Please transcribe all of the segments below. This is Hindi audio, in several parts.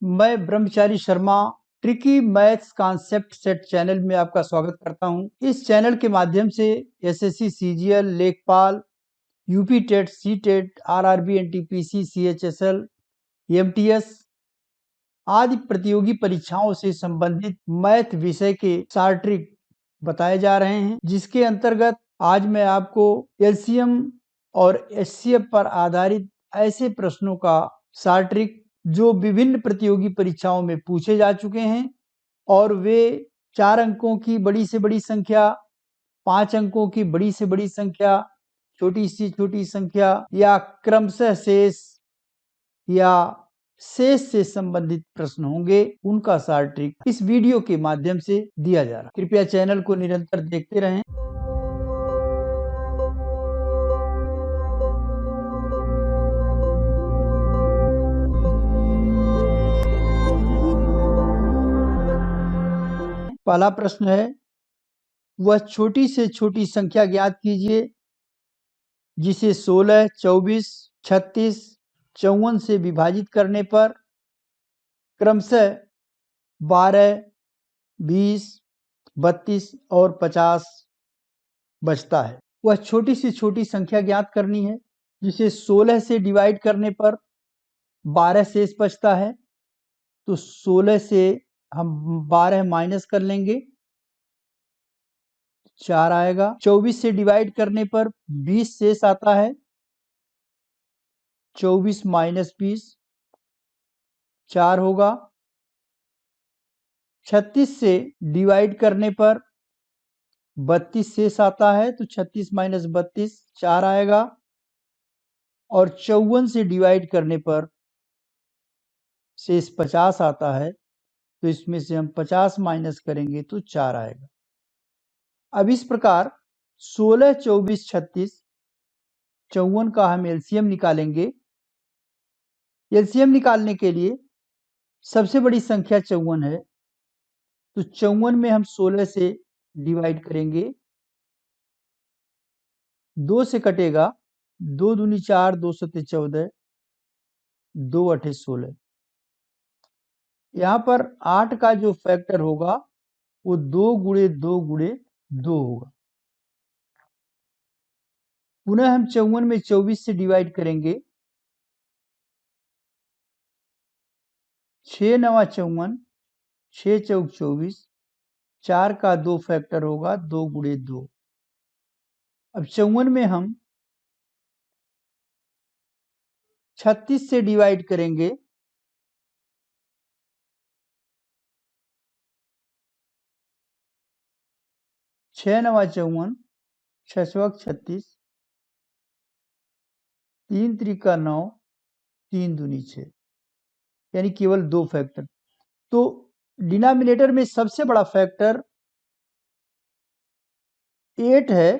मैं ब्रह्मचारी Sharma tricky maths concept set channel में आपका स्वागत करता हूं। इस चैनल के माध्यम से एसएससी, सीजीएल, लेखपाल, UP TET, C TET, RRB, NTPC, CHSL, MTS आदि प्रतियोगी परीक्षाओं से संबंधित मैथ विषय के सार ट्रिक बताए जा रहे हैं, जिसके अंतर्गत आज मैं आपको एलसीएम और एचसीएफ पर आधारित ऐसे प्रश्नों का सार ट्रिक जो विभिन्न प्रतियोगी परीक्षाओं में पूछे जा चुके हैं और वे 4 अंकों की बड़ी से बड़ी संख्या, 5 अंकों की बड़ी से बड़ी संख्या, छोटी से छोटी संख्या या क्रमशः शेष या शेष से संबंधित प्रश्न होंगे, उनका सार ट्रिक इस वीडियो के माध्यम से दिया जा रहा है। कृपया चैनल को निरंतर देखते रहें। पहला प्रश्न है, वह छोटी से छोटी संख्या ज्ञात कीजिए जिसे 16, 24, 36, 54 से विभाजित करने पर क्रमशः 12, 20, 32 और 50 बचता है। वह छोटी से छोटी संख्या ज्ञात करनी है जिसे 16 से डिवाइड करने पर 12 शेष बचता है। तो 16 से हम 12 माइनस कर लेंगे, 4 आएगा। 24 से डिवाइड करने पर 20 शेष आता है, 24 माइनस 20 4 होगा। 36 से डिवाइड करने पर 32 शेष आता है, तो 36 माइनस 32 4 आएगा। और 54 से डिवाइड करने पर शेष 50 आता है, तो इसमें से हम 50 माइनस करेंगे तो 4 आएगा। अब इस प्रकार 16, 24, 36, 54 का हम एलसीएम निकालेंगे। एलसीएम निकालने के लिए सबसे बड़ी संख्या 54 है, तो 54 में हम 16 से डिवाइड करेंगे, 2 से कटेगा, 2 दूनी 4, 2 सत्ते 14, 2 अठे 16। यहाँ पर 8 का जो फैक्टर होगा वो 2 गुणे 2 गुणे 2 होगा। पुनः हम 54 में 24 से डिवाइड करेंगे, 6 नवा 54, 6 चौक 24, 4 का 2 फैक्टर होगा 2 गुणे 2। अब 54 में हम 36 से डिवाइड करेंगे, 6 नवा 54, 6 36, 3 त्रिका 9, 3 दूनी 6, यानी केवल 2 फैक्टर। तो डिनोमिनेटर में सबसे बड़ा फैक्टर 8 है,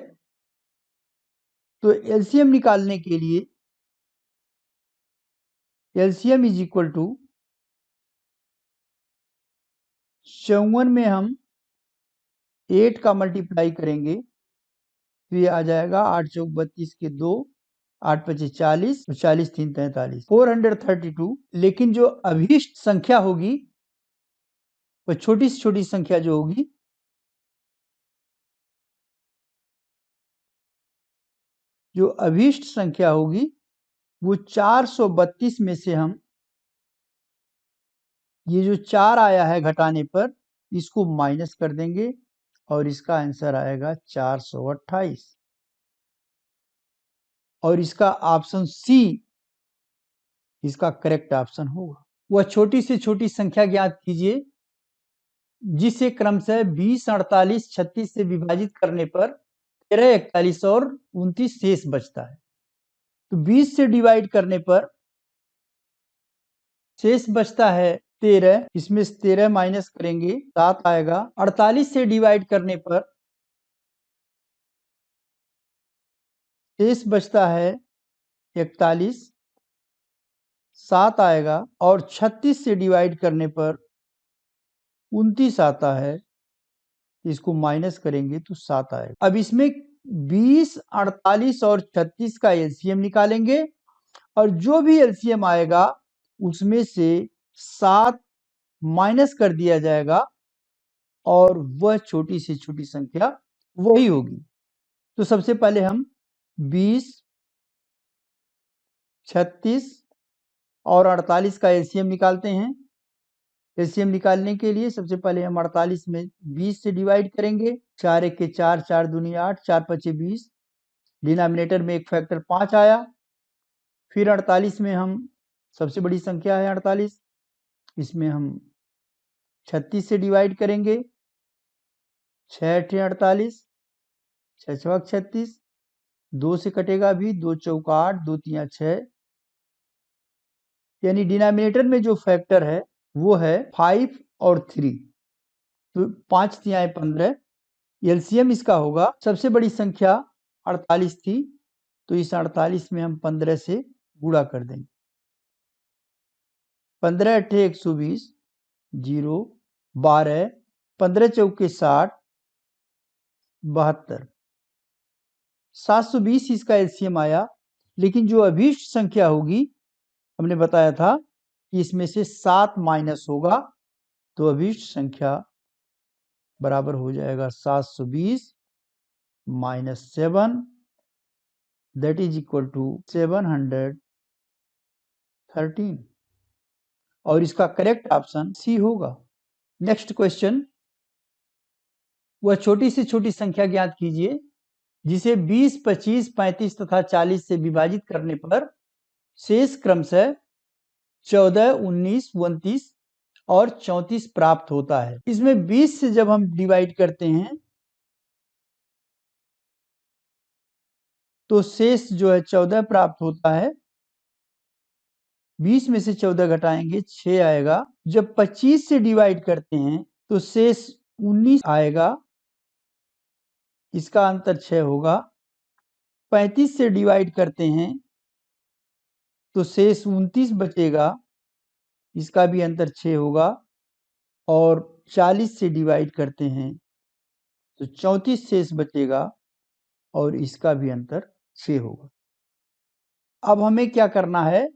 तो एलसीएम निकालने के लिए एलसीएम इज इक्वल टू 54 में हम 8 का मल्टीप्लाई करेंगे तो ये आ जाएगा 8 चौक 32 के 2, 8 पचे 40, 40 3 43, 432। लेकिन जो अभीष्ट संख्या होगी वह छोटी से छोटी संख्या जो होगी जो अभीष्ट संख्या होगी वो 432 में से हम ये जो 4 आया है घटाने पर इसको माइनस कर देंगे और इसका आंसर आएगा 428। और इसका ऑप्शन सी इसका करेक्ट ऑप्शन होगा। वह छोटी से छोटी संख्या ज्ञात कीजिए जिसे क्रमशः 20, 48, 36 से विभाजित करने पर 13, 41 और 29 शेष बचता है। तो 20 से डिवाइड करने पर शेष बचता है 13, इसमें से 13 माइनस करेंगे 7 आएगा। 48 से डिवाइड करने पर शेष बचता है 41, 7 आएगा। और 36 से डिवाइड करने पर 29 आता है, इसको माइनस करेंगे तो 7 आएगा। अब इसमें 20, 48 और 36 का एलसीएम निकालेंगे और जो भी एलसीएम आएगा उसमें से 7 माइनस कर दिया जाएगा और वह छोटी से छोटी संख्या वही होगी। तो सबसे पहले हम 20, 36 और 48 का एलसीएम निकालते हैं। एलसीएम निकालने के लिए सबसे पहले हम 48 में 20 से डिवाइड करेंगे। 4 एक के 4, 4 दूनी 8, 4 पचे 20। डिनोमिनेटर में एक फैक्टर 5 आया। फिर 48 में हम सबसे बड़ी संख्या है 48, इसमें हम 36 से डिवाइड करेंगे। 6 अठे 48, 6 छक 36, 2 से कटेगा भी, 2 चौका 8, 2 तिया 6, यानी डिनोमिनेटर में जो फैक्टर है वो है 5 और 3, तो 5 तियाएं 15। एलसीएम इसका होगा, सबसे बड़ी संख्या 48 थी, तो इस 48 में हम 15 से गुणा कर देंगे। 15 अठे 120, 0, 12, 15 चौके 60, 72, 720 इसका एलसीएम आया। लेकिन जो अभीष्ट संख्या होगी, हमने बताया था कि इसमें से 7 माइनस होगा, तो अभीष्ट संख्या बराबर हो जाएगा 720 minus 7, that is equal to 713, और इसका करेक्ट ऑप्शन सी होगा। नेक्स्ट क्वेश्चन, वह छोटी से छोटी संख्या ज्ञात कीजिए जिसे 20, 25, 35 तथा 40 से विभाजित करने पर शेष क्रमशः 14, 19, 29 और 34 प्राप्त होता है। इसमें 20 से जब हम डिवाइड करते हैं तो शेष जो है 14 प्राप्त होता है। 20 में से 14 घटाएंगे 6 आएगा। जब 25 से डिवाइड करते हैं तो शेष 19 आएगा, इसका अंतर 6 होगा। 35 से डिवाइड करते हैं तो शेष 29 बचेगा, इसका भी अंतर 6 होगा। और 40 से डिवाइड करते हैं तो 34 शेष बचेगा और इसका भी अंतर 6 होगा। अब हमें क्या करना है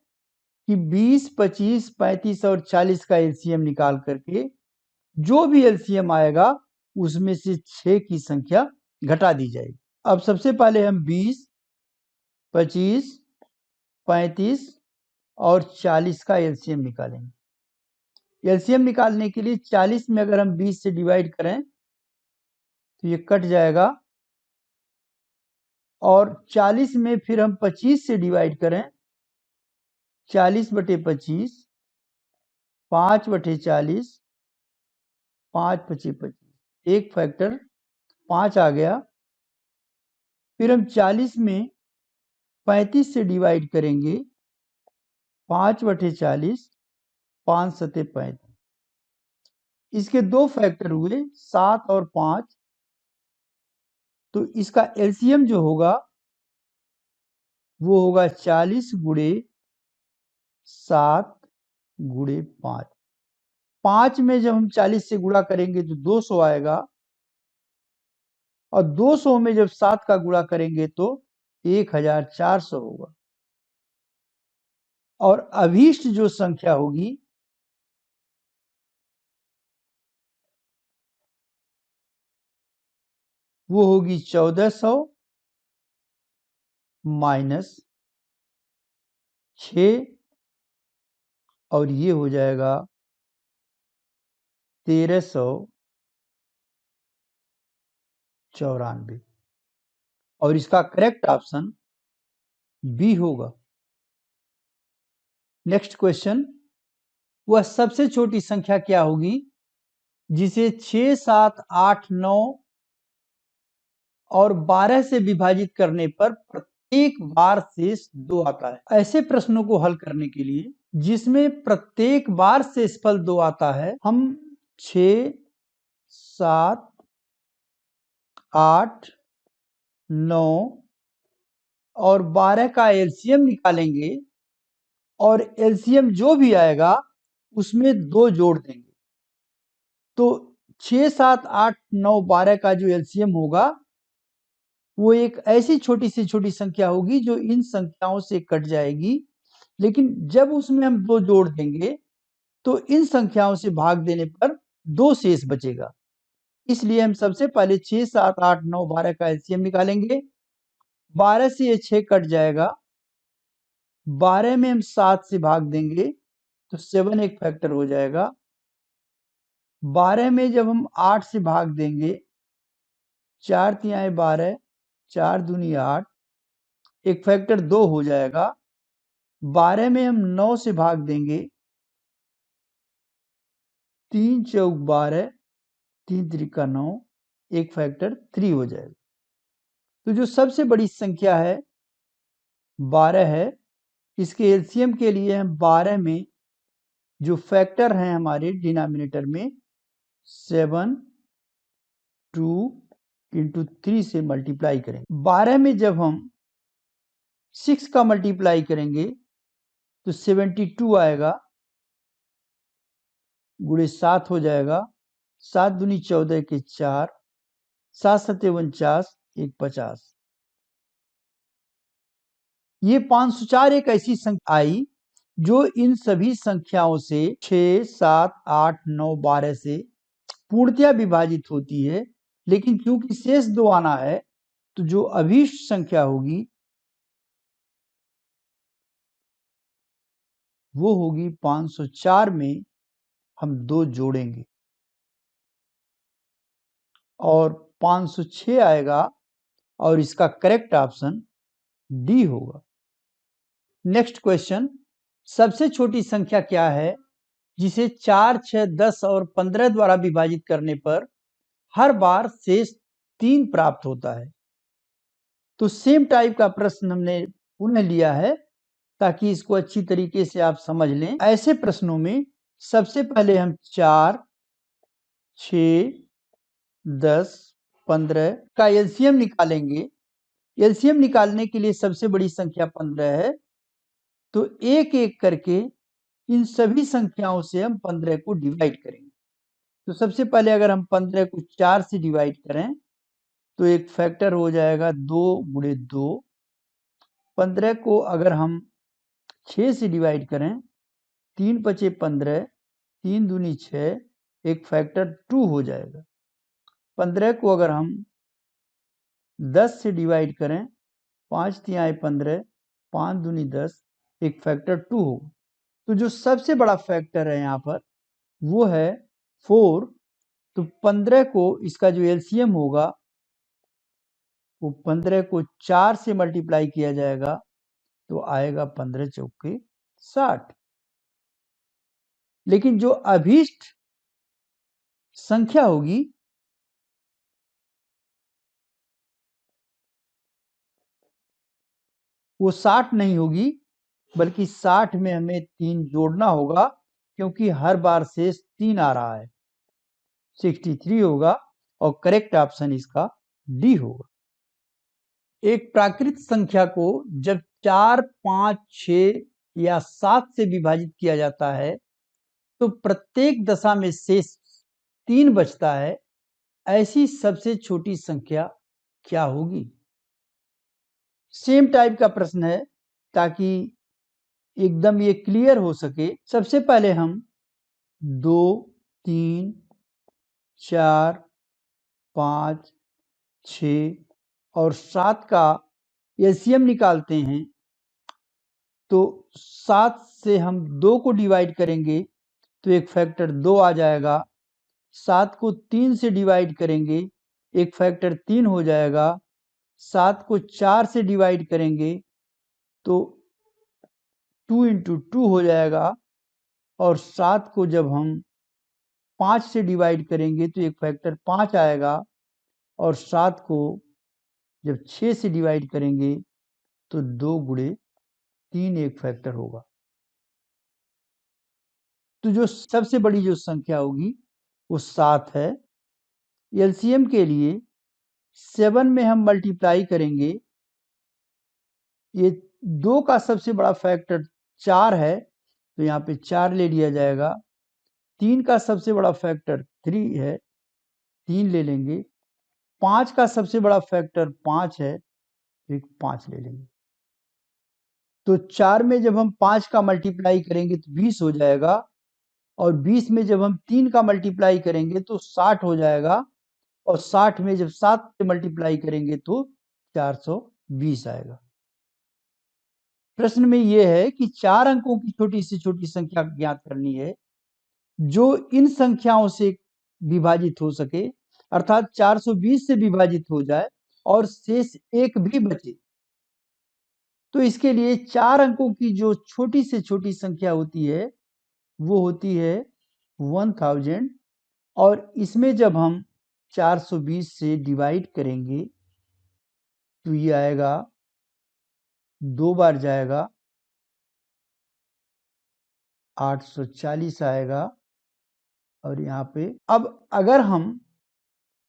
कि 20, 25, 35 और 40 का एलसीएम निकाल करके जो भी एलसीएम आएगा उसमें से 6 की संख्या घटा दी जाएगी। अब सबसे पहले हम 20, 25, 35 और 40 का एलसीएम निकालेंगे। एलसीएम निकालने के लिए 40 में अगर हम 20 से डिवाइड करें तो ये कट जाएगा, और 40 में फिर हम 25 से डिवाइड करें, 40 बटे 25, 5 बटे 40, 5 पचे 25, एक फैक्टर 5 आ गया। फिर हम 40 में 35 से डिवाइड करेंगे, 5 बटे 40, 5 सते 35, इसके दो फैक्टर हुए 7 और 5, तो इसका एलसीएम जो होगा वो होगा 40 गुणे 7 गुणे 5। 5 में जब हम 40 से गुणा करेंगे तो 200 आएगा, और 200 में जब 7 का गुणा करेंगे तो 1400 होगा। और अभीष्ट जो संख्या होगी वो होगी 1400 माइनस 6, और ये हो जाएगा 1394, और इसका करेक्ट ऑप्शन बी होगा। नेक्स्ट क्वेश्चन, वह सबसे छोटी संख्या क्या होगी जिसे 6, 7, 8, 9 और 12 से विभाजित करने पर प्रत्येक बार शेष 2 आता है। ऐसे प्रश्नों को हल करने के लिए जिसमें प्रत्येक बार शेषफल 2 आता है, हम 6, 7, 8, 9 और 12 का एलसीएम निकालेंगे, और एलसीएम जो भी आएगा उसमें 2 जोड़ देंगे। तो 6, 7, 8, 9, 12 का जो एलसीएम होगा वो एक ऐसी छोटी से छोटी संख्या होगी जो इन संख्याओं से कट जाएगी, लेकिन जब उसमें हम 2 जोड़ देंगे तो इन संख्याओं से भाग देने पर 2 शेष बचेगा। इसलिए हम सबसे पहले 6, 7, 8, 9, 12 का एलसीएम निकालेंगे। 12 से ये 6 कट जाएगा। 12 में हम 7 से भाग देंगे तो 7 एक फैक्टर हो जाएगा। 12 में जब हम 8 से भाग देंगे, 4 तिहाई 12, 4 दूनी 8, एक फैक्टर 2 हो जाएगा। 12 में हम 9 से भाग देंगे, 3 चौक 12, 3 त्रिका 9, एक फैक्टर 3 हो जाएगा। तो जो सबसे बड़ी संख्या है 12 है। इसके एलसीएम के लिए हम 12 में जो फैक्टर हैं हमारे डिनोमिनेटर में 7, 2 इंटू 3 से मल्टीप्लाई करेंगे। 12 में जब हम 6 का मल्टीप्लाई करेंगे तो 72 आएगा, गुणे 7 हो जाएगा। 7 दूनी 14 के 4, 7 सत्ते 49, एक 50। ये 504 एक ऐसी संख्या आई जो इन सभी संख्याओं से 6, 7, 8, 9, 12 से पूर्णतया विभाजित होती है। लेकिन क्योंकि शेष 2 आना है तो जो अभीष्ट संख्या होगी वो होगी 504 में हम 2 जोड़ेंगे और 506 आएगा और इसका करेक्ट ऑप्शन डी होगा। नेक्स्ट क्वेश्चन, सबसे छोटी संख्या क्या है जिसे 4, 6, 10 और 15 द्वारा विभाजित करने पर हर बार शेष 3 प्राप्त होता है। तो सेम टाइप का प्रश्न हमने पुनः लिया है ताकि इसको अच्छी तरीके से आप समझ लें। ऐसे प्रश्नों में सबसे पहले हम 4, 6, 10, 15 का एलसीएम निकालेंगे। एलसीएम निकालने के लिए सबसे बड़ी संख्या 15 है, तो एक एक करके इन सभी संख्याओं से हम 15 को डिवाइड करेंगे। तो सबसे पहले अगर हम 15 को 4 से डिवाइड करें तो एक फैक्टर हो जाएगा 2 गुणे 2। 15 को अगर हम 6 से डिवाइड करें, 3 पचे 15, 3 दूनी 6, एक फैक्टर 2 हो जाएगा। 15 को अगर हम 10 से डिवाइड करें, 5 तिहाई 15, 5 दूनी 10, एक फैक्टर 2 होगा। तो जो सबसे बड़ा फैक्टर है यहाँ पर वो है 4। तो 15 को इसका जो एलसीएम होगा वो 15 को 4 से मल्टीप्लाई किया जाएगा तो आएगा 15 चौके 60। लेकिन जो अभीष्ट संख्या होगी वो 60 नहीं होगी, बल्कि 60 में हमें 3 जोड़ना होगा क्योंकि हर बार शेष 3 आ रहा है। 63 होगा और करेक्ट ऑप्शन इसका डी होगा। एक प्राकृत संख्या को जब 4, 5, 6 या 7 से विभाजित किया जाता है तो प्रत्येक दशा में शेष 3 बचता है। ऐसी सबसे छोटी संख्या क्या होगी? सेम टाइप का प्रश्न है ताकि एकदम ये क्लियर हो सके। सबसे पहले हम 2, 3, 4, 5, 6 और 7 का एलसीएम निकालते हैं। तो 7 से हम 2 को डिवाइड करेंगे तो एक फैक्टर 2 आ जाएगा। 7 को 3 से डिवाइड करेंगे, एक फैक्टर 3 हो जाएगा। 7 को 4 से डिवाइड करेंगे तो 2 इंटू 2 हो जाएगा और 7 को जब हम 5 से डिवाइड करेंगे तो एक फैक्टर 5 आएगा और 7 को जब 6 से डिवाइड करेंगे तो 2 गुणे 3 एक फैक्टर होगा। तो जो सबसे बड़ी जो संख्या होगी वो 7 है। एलसीएम के लिए 7 में हम मल्टीप्लाई करेंगे। ये 2 का सबसे बड़ा फैक्टर 4 है तो यहाँ पे 4 ले लिया जाएगा। 3 का सबसे बड़ा फैक्टर 3 है, 3 ले लेंगे। 5 का सबसे बड़ा फैक्टर 5 है, तो 5 ले लेंगे। तो 4 में जब हम 5 का मल्टीप्लाई करेंगे तो 20 हो जाएगा और 20 में जब हम 3 का मल्टीप्लाई करेंगे तो 60 हो जाएगा, और 60 में जब 7 से मल्टीप्लाई करेंगे तो 420 आएगा। प्रश्न में यह है कि 4 अंकों की छोटी से छोटी संख्या ज्ञात करनी है जो इन संख्याओं से विभाजित हो सके, अर्थात 420 से विभाजित हो जाए और शेष एक भी बचे। तो इसके लिए 4 अंकों की जो छोटी से छोटी संख्या होती है वो होती है 1000, और इसमें जब हम 420 से डिवाइड करेंगे तो ये आएगा, 2 बार जाएगा, 840 आएगा, और यहाँ पे अब अगर हम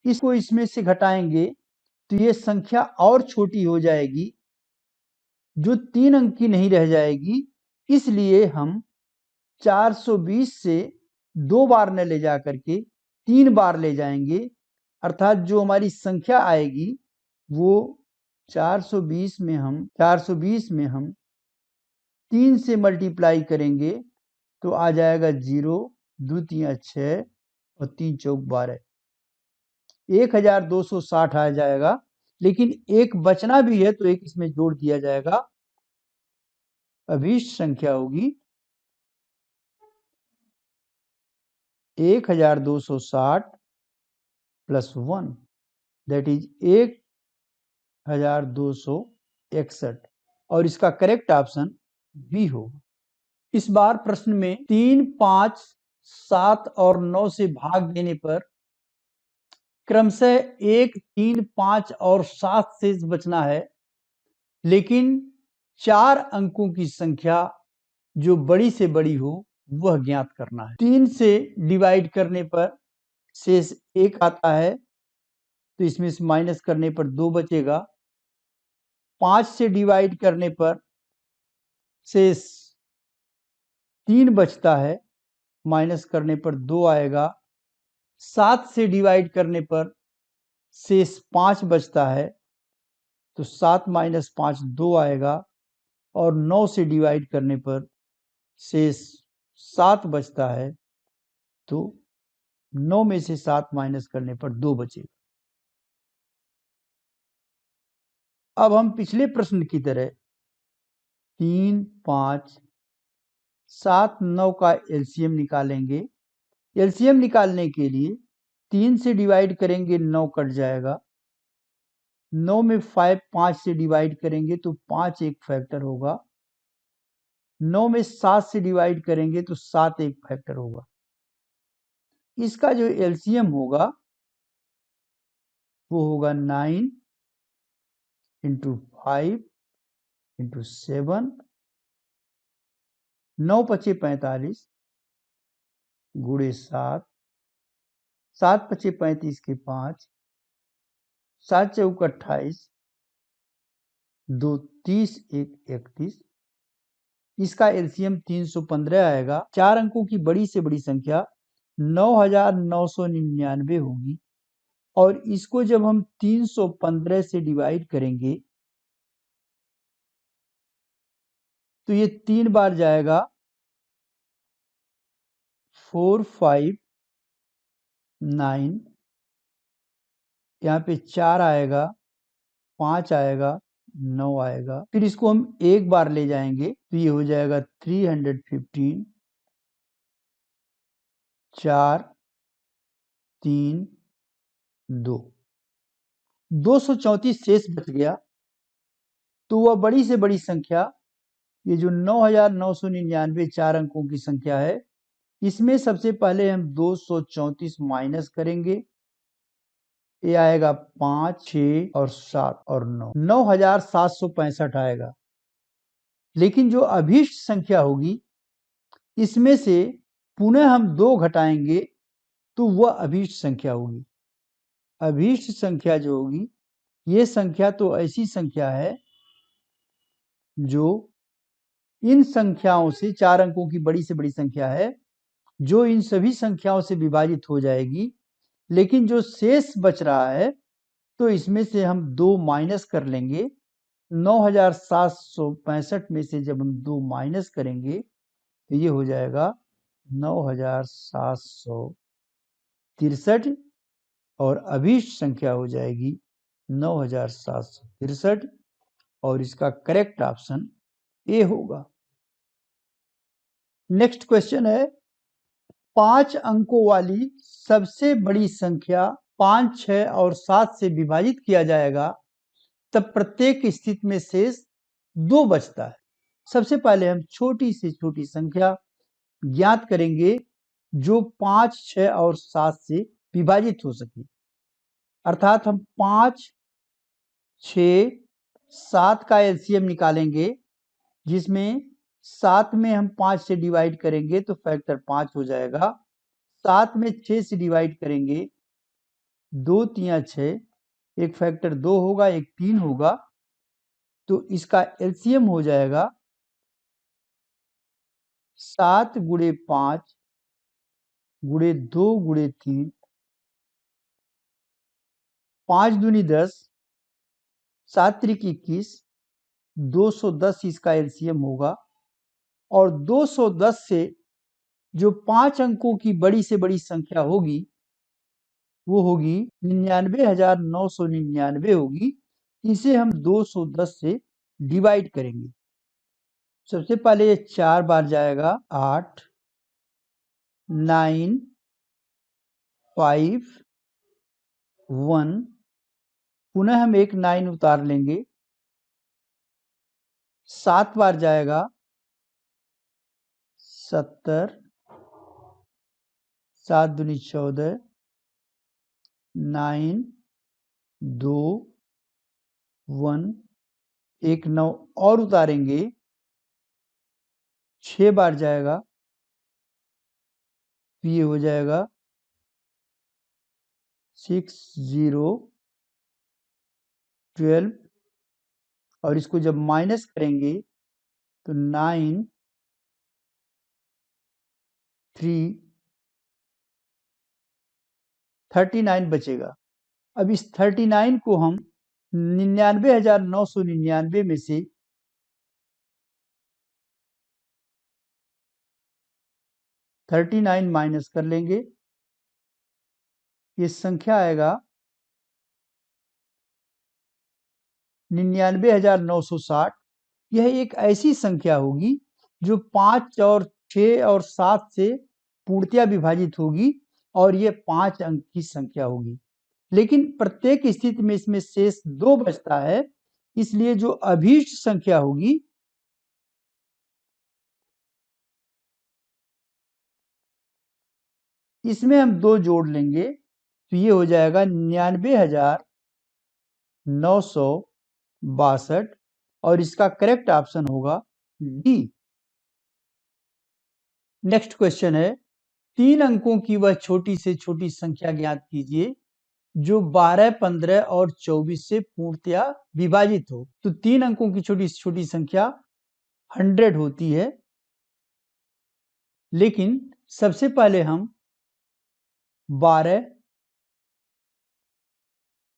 इसको इसमें से घटाएंगे तो ये संख्या और छोटी हो जाएगी, जो 3 अंक की नहीं रह जाएगी। इसलिए हम 420 से 2 बार न ले जा करके 3 बार ले जाएंगे, अर्थात जो हमारी संख्या आएगी वो 420 में हम 3 से मल्टीप्लाई करेंगे तो आ जाएगा 0, 2 3 6 और 3 चौक 12, 1260 आ जाएगा। लेकिन एक बचना भी है तो एक इसमें जोड़ दिया जाएगा, अभीष्ट संख्या होगी 1260 प्लस 1, दैट इज 1261, और इसका करेक्ट ऑप्शन बी होगा। इस बार प्रश्न में 3, 5, 7 और 9 से भाग देने पर क्रमशः 1, 3, 5 और 7 शेष बचना है, लेकिन 4 अंकों की संख्या जो बड़ी से बड़ी हो वह ज्ञात करना है। 3 से डिवाइड करने पर शेष 1 आता है, तो इसमें से माइनस करने पर 2 बचेगा। 5 से डिवाइड करने पर शेष 3 बचता है, माइनस करने पर 2 आएगा। 7 से डिवाइड करने पर शेष 5 बचता है, तो 7 माइनस 5 2 आएगा, और 9 से डिवाइड करने पर शेष 7 बचता है, तो 9 में से 7 माइनस करने पर 2 बचेगा। अब हम पिछले प्रश्न की तरह 3, 5, 7, 9 का एलसीएम निकालेंगे। एलसीएम निकालने के लिए 3 से डिवाइड करेंगे 9 कट जाएगा, 9 में 5 से डिवाइड करेंगे तो 5 एक फैक्टर होगा, 9 में 7 से डिवाइड करेंगे तो 7 एक फैक्टर होगा। इसका जो एलसीएम होगा वो होगा 9 इंटू 5 इंटू 7, 9 पचे 45 गुड़े 7, 7 पचे 35 के 5, 7 चौक 28, 2 30, 1 31। इसका एलसीएम 315 आएगा। 4 अंकों की बड़ी से बड़ी संख्या 9999 होगी, और इसको जब हम 315 से डिवाइड करेंगे तो ये 3 बार जाएगा, 4 5 9, यहाँ पे 4 आएगा, 5 आएगा, 9 आएगा। फिर इसको हम एक बार ले जाएंगे तो ये हो जाएगा 315, 4 3 2, 234 शेष बच गया। तो वह बड़ी से बड़ी संख्या, ये जो 9999 4 अंकों की संख्या है, इसमें सबसे पहले हम 234 माइनस करेंगे, ये आएगा 5, 6 और 7 और 9, 9765 आएगा। लेकिन जो अभीष्ट संख्या होगी इसमें से पुनः हम 2 घटाएंगे तो वह अभीष्ट संख्या होगी। अभीष्ट संख्या जो होगी, ये संख्या तो ऐसी संख्या है जो इन संख्याओं से, 4 अंकों की बड़ी से बड़ी संख्या है जो इन सभी संख्याओं से विभाजित हो जाएगी, लेकिन जो शेष बच रहा है तो इसमें से हम 2 माइनस कर लेंगे। 9765 में से जब हम 2 माइनस करेंगे तो ये हो जाएगा 9763 और अभीष्ट संख्या हो जाएगी 9763 और इसका करेक्ट ऑप्शन ए होगा। नेक्स्ट क्वेश्चन है 5 अंकों वाली सबसे बड़ी संख्या 5, 6 और 7 से विभाजित किया जाएगा तब प्रत्येक स्थिति में शेष 2 बचता है। सबसे पहले हम छोटी से छोटी संख्या ज्ञात करेंगे जो 5, 6 और 7 से विभाजित हो सके, अर्थात हम 5, 6, 7 का एलसीएम निकालेंगे, जिसमें 7 में हम 5 से डिवाइड करेंगे तो फैक्टर 5 हो जाएगा। 7 में 6 से डिवाइड करेंगे 2 3 6, एक फैक्टर 2 होगा, एक 3 होगा, तो इसका एलसीएम हो जाएगा 7 गुणे 5 गुणे 2 गुणे 3, 5 दूनी 10, 7 त्रिक 21, 210 इसका एलसीएम होगा। और 210 से जो 5 अंकों की बड़ी से बड़ी संख्या होगी वो होगी 99,999 होगी। इसे हम 210 से डिवाइड करेंगे। सबसे पहले ये 4 बार जाएगा, 8, 9, 5, 1, पुनः हम एक 9 उतार लेंगे, 7 बार जाएगा, 70, 7 दूनी 14, 9, 2, 1, एक 9 और उतारेंगे, 6 बार जाएगा, तो ये हो जाएगा 6, 0, 12 और इसको जब माइनस करेंगे तो 9, 3, 39 बचेगा। अब इस 39 को हम 99,999 में से 39 माइनस कर लेंगे, ये संख्या आएगा 99,960। यह एक ऐसी संख्या होगी जो 5 और 6 और 7 से पूर्णतया विभाजित होगी और ये 5 अंक की संख्या होगी, लेकिन प्रत्येक स्थिति में इसमें शेष 2 बचता है, इसलिए जो अभीष्ट संख्या होगी इसमें हम 2 जोड़ लेंगे तो ये हो जाएगा 99,962 और इसका करेक्ट ऑप्शन होगा डी। नेक्स्ट क्वेश्चन है 3 अंकों की वह छोटी से छोटी संख्या ज्ञात कीजिए जो 12, 15 और 24 से पूर्णतया विभाजित हो। तो 3 अंकों की छोटी से छोटी संख्या 100 होती है, लेकिन सबसे पहले हम 12,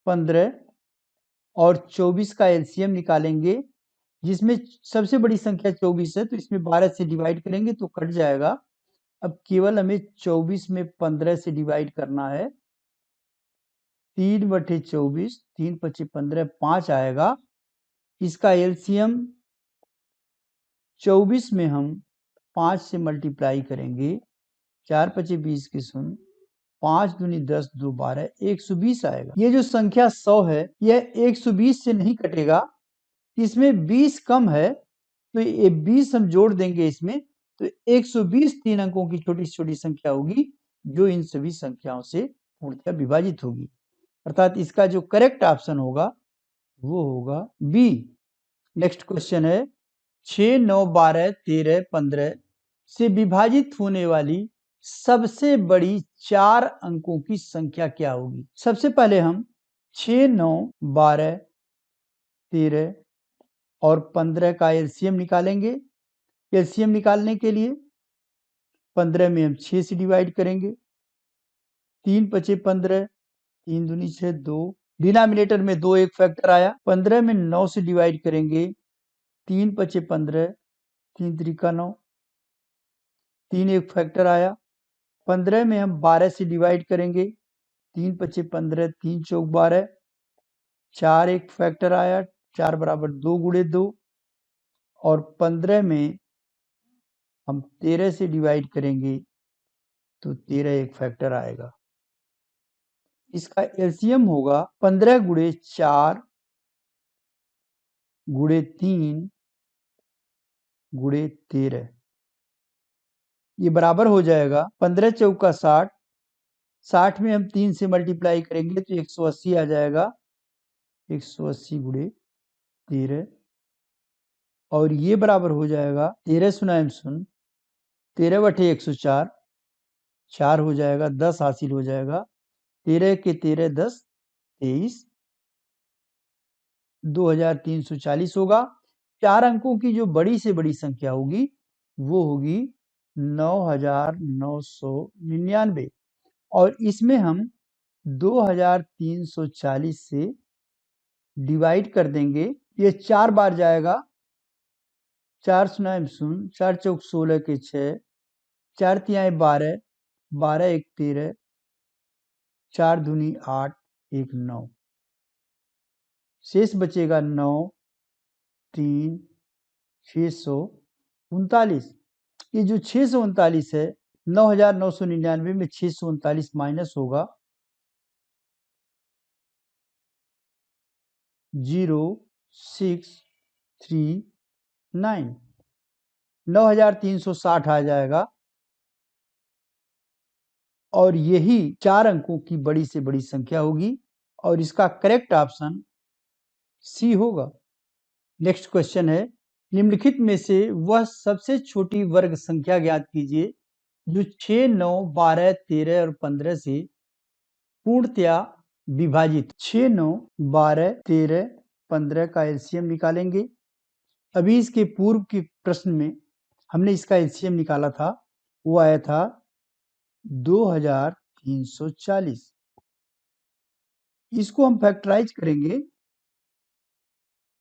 15 और 24 का एलसीएम निकालेंगे, जिसमें सबसे बड़ी संख्या 24 है, तो इसमें 12 से डिवाइड करेंगे तो कट जाएगा। अब केवल हमें 24 में 15 से डिवाइड करना है, 3/24, 3 × 5 = 15, 5 आएगा। इसका एलसीएम 24 में हम 5 से मल्टीप्लाई करेंगे, 4 × 5 = 20 की शून्य, 5 दूनी 10, 2 12, 120 आएगा। ये जो संख्या 100 है यह 120 से नहीं कटेगा, इसमें 20 कम है तो ये 20 हम जोड़ देंगे इसमें, तो 120 3 अंकों की छोटी से छोटी संख्या होगी जो इन सभी संख्याओं से पूर्णतः विभाजित होगी, अर्थात इसका जो करेक्ट ऑप्शन होगा वो होगा बी। नेक्स्ट क्वेश्चन है 6, 9, 12, 13, 15 से विभाजित होने वाली सबसे बड़ी 4 अंकों की संख्या क्या होगी। सबसे पहले हम 6, 9, 12, 13 और 15 का एलसीएम निकालेंगे। एलसीएम निकालने के लिए 15 में हम 6 से डिवाइड करेंगे, 3 × 5 = 15, 3 दूनी 6, 2, डिनोमिनेटर में 2 एक फैक्टर आया, 15 में 9 से डिवाइड करेंगे, 3 × 5 = 15, 3 × 3 = 9, 3 एक फैक्टर आया। 15 में हम 12 से डिवाइड करेंगे, 3 पचे 15, 3 चौक 12, 4 एक फैक्टर आया, 4 बराबर 2 गुणे 2, और 15 में हम 13 से डिवाइड करेंगे तो 13 एक फैक्टर आएगा। इसका एलसीएम होगा 15 गुणे 4 गुणे 3 गुणे 13, ये बराबर हो जाएगा 15 चौका 60, 60 में हम 3 से मल्टीप्लाई करेंगे तो 180 आ जाएगा, 180 गुणे 13, और ये बराबर हो जाएगा 13 सुनाम सुन 13 बटे 104, 4 हो जाएगा, 10 हासिल हो जाएगा, 13 के 13 10 23, 2340 होगा। 4 अंकों की जो बड़ी से बड़ी संख्या होगी वो होगी 9999, और इसमें हम 2340 से डिवाइड कर देंगे, ये 4 बार जाएगा, 4 सुनाम सुन 4 चौक 16 के 6, 4 तिहाई 12, 12 एक 13, 4 दूनी 8, 1 9, शेष बचेगा 9 3 639। ये जो 639 है, 9999 में 639 माइनस होगा 0639, 9360 आ जाएगा, और यही 4 अंकों की बड़ी से बड़ी संख्या होगी, और इसका करेक्ट ऑप्शन सी होगा। नेक्स्ट क्वेश्चन है, निम्नलिखित में से वह सबसे छोटी वर्ग संख्या ज्ञात कीजिए जो 6, 9, 12, 13 और 15 से पूर्णतया विभाजित। 6, 9, 12, 13, 15 का एलसीएम निकालेंगे। अभी इसके पूर्व के प्रश्न में हमने इसका एलसीएम निकाला था, वो आया था 2340। इसको हम फैक्टराइज करेंगे,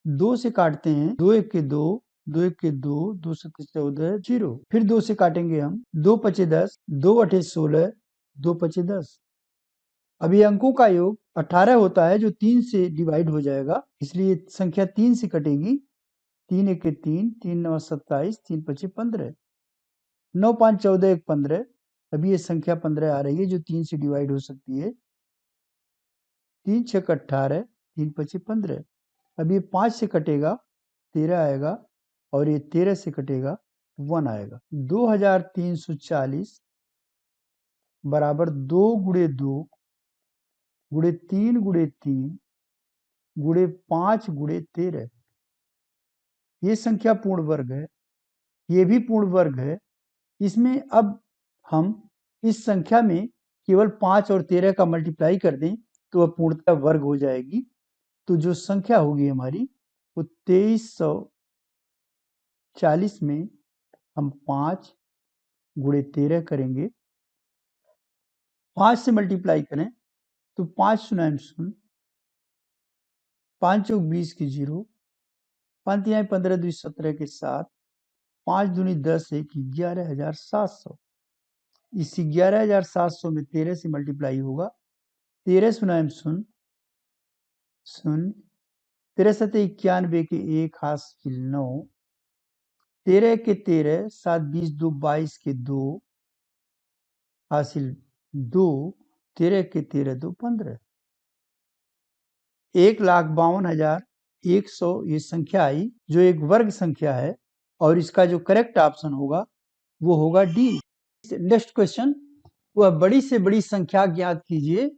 2 से काटते हैं, 2 एक के 2, 2 एक के 2, 2 सत्ते 14, 0, फिर 2 से काटेंगे हम, 2 पचे 10, 2 अठे 16, 2 पचे 10। अभी अंकों का योग 18 होता है जो 3 से डिवाइड हो जाएगा, इसलिए संख्या 3 से कटेगी, 3 एक के 3, 3 9 27, 3 पचे 15, 9 5 14 1 15। अभी ये संख्या 15 आ रही है जो 3 से डिवाइड हो सकती है, 3 6 18, 3 पचे 15। अब ये 5 से कटेगा 13 आएगा, और ये 13 से कटेगा 1 आएगा। 2340 बराबर 2 गुणे 2 गुणे 3 गुणे 3 गुणे 5 गुणे 13। ये संख्या पूर्ण वर्ग है, ये भी पूर्ण वर्ग है। इसमें अब हम इस संख्या में केवल 5 और 13 का मल्टीप्लाई कर दें तो वह पूर्णतः वर्ग हो जाएगी। तो जो संख्या होगी हमारी वो 2340 में हम 5 गुणे 13 करेंगे, 5 से मल्टीप्लाई करें तो 5 सुनाम सुन 5 चौक 20 की 0, 5 तिहाई 15 2 17 के 7, 5 दूनी 10 1 11,700। इस 11,700 में 13 से मल्टीप्लाई होगा, 13 सुनाम सुन 13 सत्ते 91 के 1 हासिल 9, 13 के 13, 7 20 2 22 के 2 हासिल 2, 13 के 13 2 15, 1,52,100 ये संख्या आई जो एक वर्ग संख्या है, और इसका जो करेक्ट ऑप्शन होगा वो होगा डी। नेक्स्ट क्वेश्चन, वह बड़ी से बड़ी संख्या ज्ञात कीजिए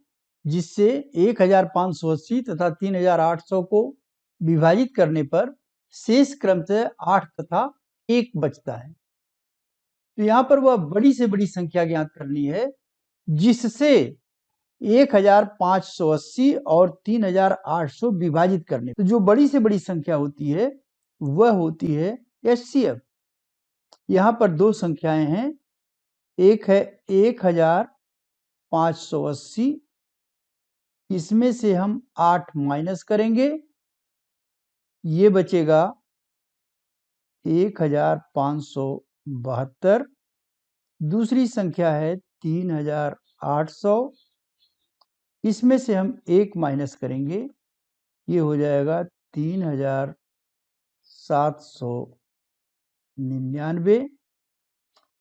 जिससे 1580 तथा 3800 को विभाजित करने पर शेष क्रम से 8 तथा 1 बचता है। तो यहाँ पर वह बड़ी से बड़ी संख्या ज्ञात करनी है जिससे 1580 और 3800 विभाजित करने। तो जो बड़ी से बड़ी संख्या होती है वह होती है HCF। यहाँ पर दो संख्याएं हैं, एक है 1580, इसमें से हम 8 माइनस करेंगे, ये बचेगा 1572, दूसरी संख्या है 3800, इसमें से हम 1 माइनस करेंगे, ये हो जाएगा 3799।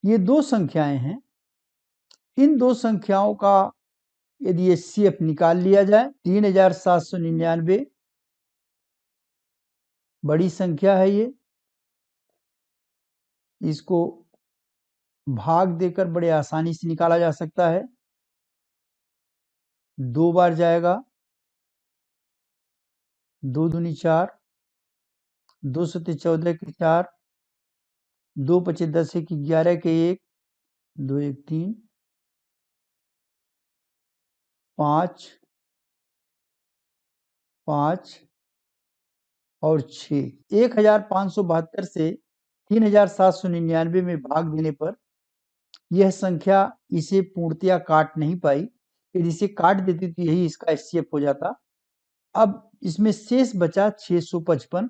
ये दो संख्याएं हैं, इन दो संख्याओं का यदि एचसीएफ निकाल लिया जाए, 3799 बड़ी संख्या है, ये इसको भाग देकर बड़े आसानी से निकाला जा सकता है। 2 बार जाएगा, 2 दूनी 4, 2 सत्ते 14 के 4, 2 पचे 10 के 11 के 1, 2 1 3, 5 5 और 6। 1572 से 3799 में भाग देने पर यह संख्या इसे पूर्णतया काट नहीं पाई, यदि इसे काट देती तो यही इसका एचसीएफ हो जाता। अब इसमें शेष बचा 655,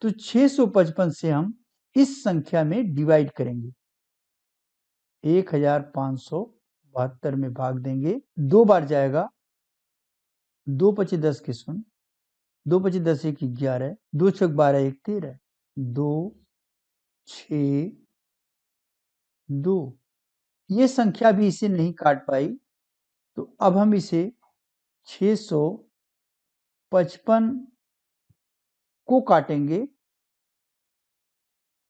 तो 655 से हम इस संख्या में डिवाइड करेंगे, 1572 में भाग देंगे, 2 बार जाएगा, 2 पचे 10 के 0, 2 पचे 10 1 11, 2 छक 12 1 13, 2 6 2। ये संख्या भी इसे नहीं काट पाई, तो अब हम इसे 655 को काटेंगे,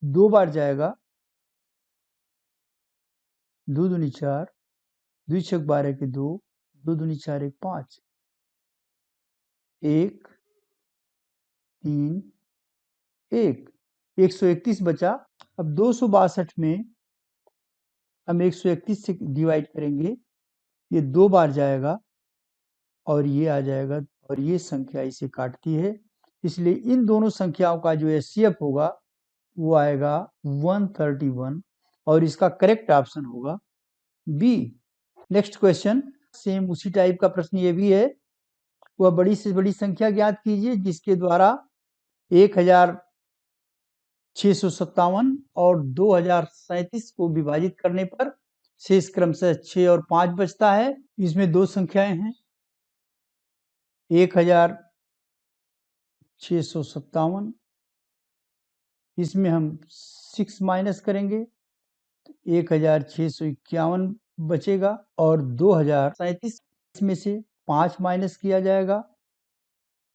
2 बार जाएगा, 2 दूनी 4, 2 छक 12 के 2, 2 दूनी 4 1 5, 1 3 1, 131 बचा। अब 262 में हम 131 से डिवाइड करेंगे, ये 2 बार जाएगा और ये आ जाएगा, और ये संख्या इसे काटती है, इसलिए इन दोनों संख्याओं का जो एचसीएफ होगा वो आएगा 131, और इसका करेक्ट ऑप्शन होगा बी। नेक्स्ट क्वेश्चन, सेम उसी टाइप का प्रश्न ये भी है। वह बड़ी से बड़ी संख्या ज्ञात कीजिए जिसके द्वारा 1657 और 2037 को विभाजित करने पर शेष क्रमशः 6 और 5 बचता है। इसमें दो संख्याएं हैं, 1657, इसमें हम 6 माइनस करेंगे, 1651 बचेगा, और 2037 में से 5 माइनस किया जाएगा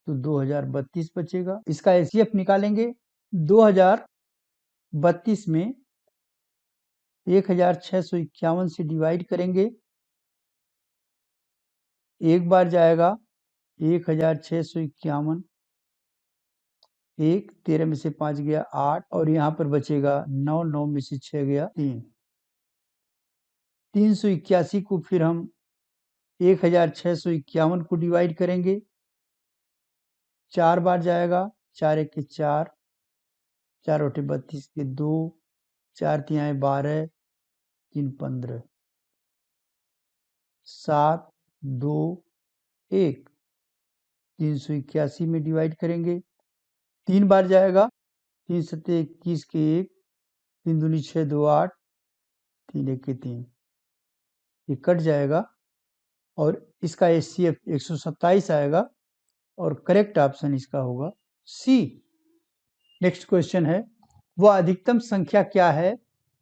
तो 2032 बचेगा। इसका एचसीएफ निकालेंगे, 2032 में 1651 से डिवाइड करेंगे, 1 बार जाएगा, 1651, 1 13 में से 5 गया 8, और यहाँ पर बचेगा 9, 9 में से 6 गया 3। 381 को फिर हम 1651 को डिवाइड करेंगे, 4 बार जाएगा, 4 1 के 4, 4 8 32 के 2, 4 3 12, 3 15, 7 2 1, 381 में डिवाइड करेंगे, 3 बार जाएगा, 3 सत्ते 21 के 1, 3 दूनी 6 2 8, 3 1 के 3, ये कट जाएगा, और इसका एचसीएफ 127 आएगा, और करेक्ट ऑप्शन इसका होगा सी। नेक्स्ट क्वेश्चन है, वह अधिकतम संख्या क्या है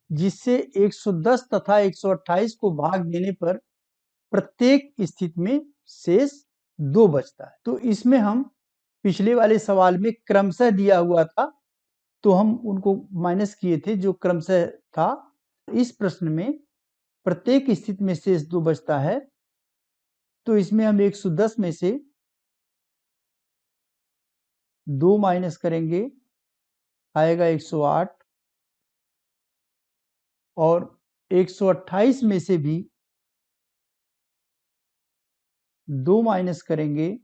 जिससे 110 तथा 128 को भाग देने पर प्रत्येक स्थिति में शेष 2 बचता है। तो इसमें हम पिछले वाले सवाल में क्रमशः दिया हुआ था, तो हम उनको माइनस किए थे जो क्रमशः था। इस प्रश्न में प्रत्येक स्थिति में शेष 2 बचता है, तो इसमें हम 110 में से 2 माइनस करेंगे, आएगा 108, और 128 में से भी 2 माइनस करेंगे,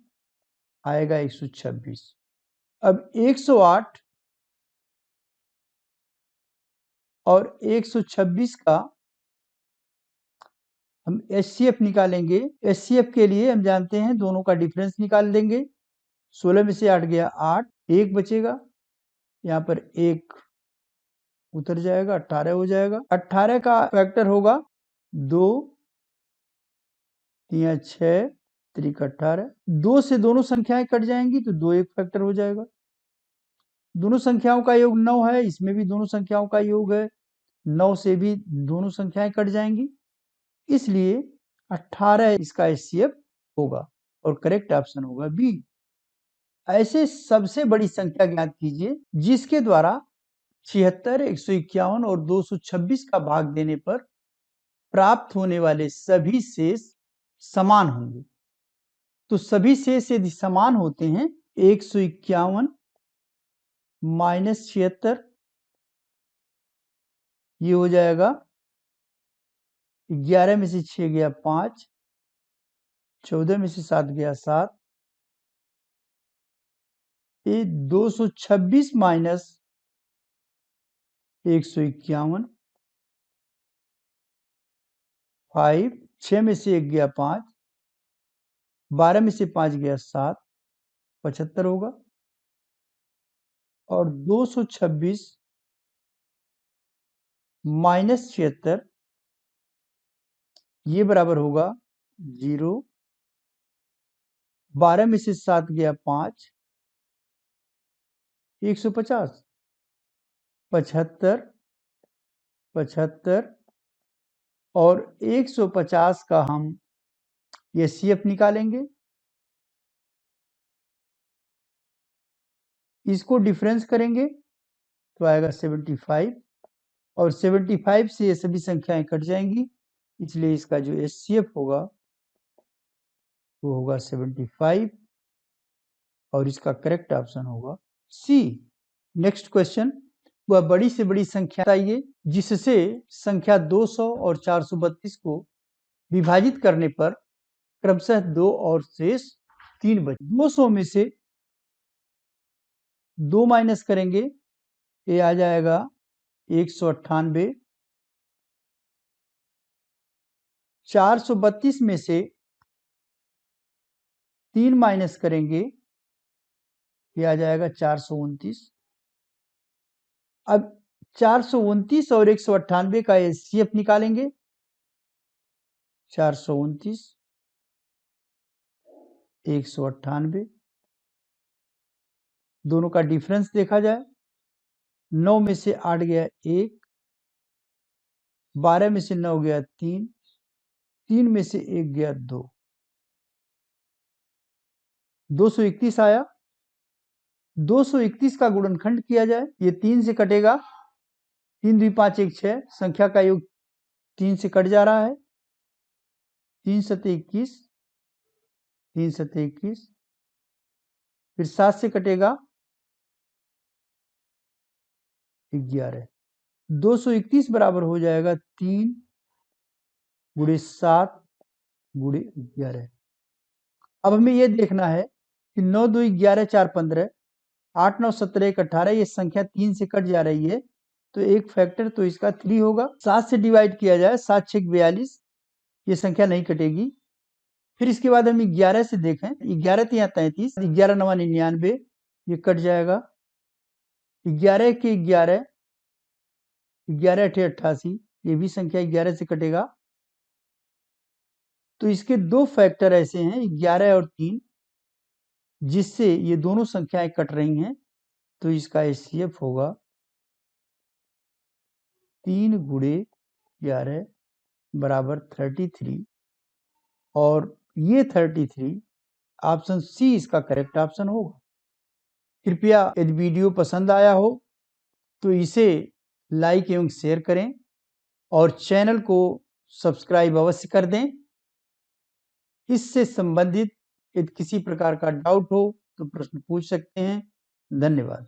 आएगा 126। अब 108 और 126 का हम एचसीएफ निकालेंगे। एचसीएफ के लिए हम जानते हैं दोनों का डिफरेंस निकाल देंगे, 16 में से 8 गया 8, 1 बचेगा, यहाँ पर 1 उतर जाएगा, 18 हो जाएगा। 18 का फैक्टर होगा 2 3 6 त्रिक 18। 2 से दोनों संख्याएं कट जाएंगी तो 2 एक फैक्टर हो जाएगा। दोनों संख्याओं का योग 9 है, इसमें भी दोनों संख्याओं का योग है, 9 से भी दोनों संख्याएं कट जाएंगी, इसलिए 18 इसका HCF होगा और करेक्ट ऑप्शन होगा बी। ऐसे सबसे बड़ी संख्या ज्ञात कीजिए जिसके द्वारा 76, 151 और 226 का भाग देने पर प्राप्त होने वाले सभी शेष समान होंगे। तो सभी शेष यदि समान होते हैं 151 माइनस 76 ये हो जाएगा 11 में से 6 गया 5, 14 में से 7 गया 7, ये 226 माइनस 151 5, 6 में से 1 गया 5, 12 में से 5 गया 7, 75 होगा और 226 माइनस 76 ये बराबर होगा 0, 12 में से 7 गया 5, 150, 75, 75 और 150 का हम HCF निकालेंगे। इसको डिफरेंस करेंगे तो आएगा 75 और 75 से ये सभी संख्याएं कट जाएंगी, इसलिए इसका जो HCF होगा वो होगा 75 और इसका करेक्ट ऑप्शन होगा सी। नेक्स्ट क्वेश्चन, वह बड़ी से बड़ी संख्या बताइए जिससे संख्या 200 और 432 को विभाजित करने पर क्रमशः 2 और शेष 3 बचे। 200 में से 2 माइनस करेंगे ये आ जाएगा 198, 432 में से 3 माइनस करेंगे ये आ जाएगा 429। अब 429 और 198 का HCF निकालेंगे। 429 198 दोनों का डिफरेंस देखा जाए 9 में से 8 गया 1, 12 में से 9 गया 3, 3 में से 1 गया 2, 231 आया। 231 का गुणनखंड किया जाए, ये 3 से कटेगा, 3 2 5 1 6 संख्या का योग 3 से कट जा रहा है, 3 7 21, 3 7 21, फिर 7 से कटेगा 11, 231 बराबर हो जाएगा 3 गुणे 7 गुणे 11। अब हमें यह देखना है कि 9 2 11 4 15, 8 9 17 1 18 ये संख्या 3 से कट जा रही है, तो एक फैक्टर तो इसका 3 होगा। 7 से डिवाइड किया जाए, 7 6 42 ये संख्या नहीं कटेगी। फिर इसके बाद हम 11 से देखें, 11 3 33, 11 9 99 ये कट जाएगा। 11 के 11, 11 8 88 ये भी संख्या 11 से कटेगा। तो इसके दो फैक्टर ऐसे हैं 11 और 3 जिससे ये दोनों संख्याएं कट रही हैं, तो इसका HCF होगा 3 गुणे 11 बराबर 33 और ये 33 ऑप्शन सी इसका करेक्ट ऑप्शन होगा। कृपया यदि वीडियो पसंद आया हो तो इसे लाइक एवं शेयर करें और चैनल को सब्सक्राइब अवश्य कर दें। इससे संबंधित यदि किसी प्रकार का डाउट हो तो प्रश्न पूछ सकते हैं। धन्यवाद।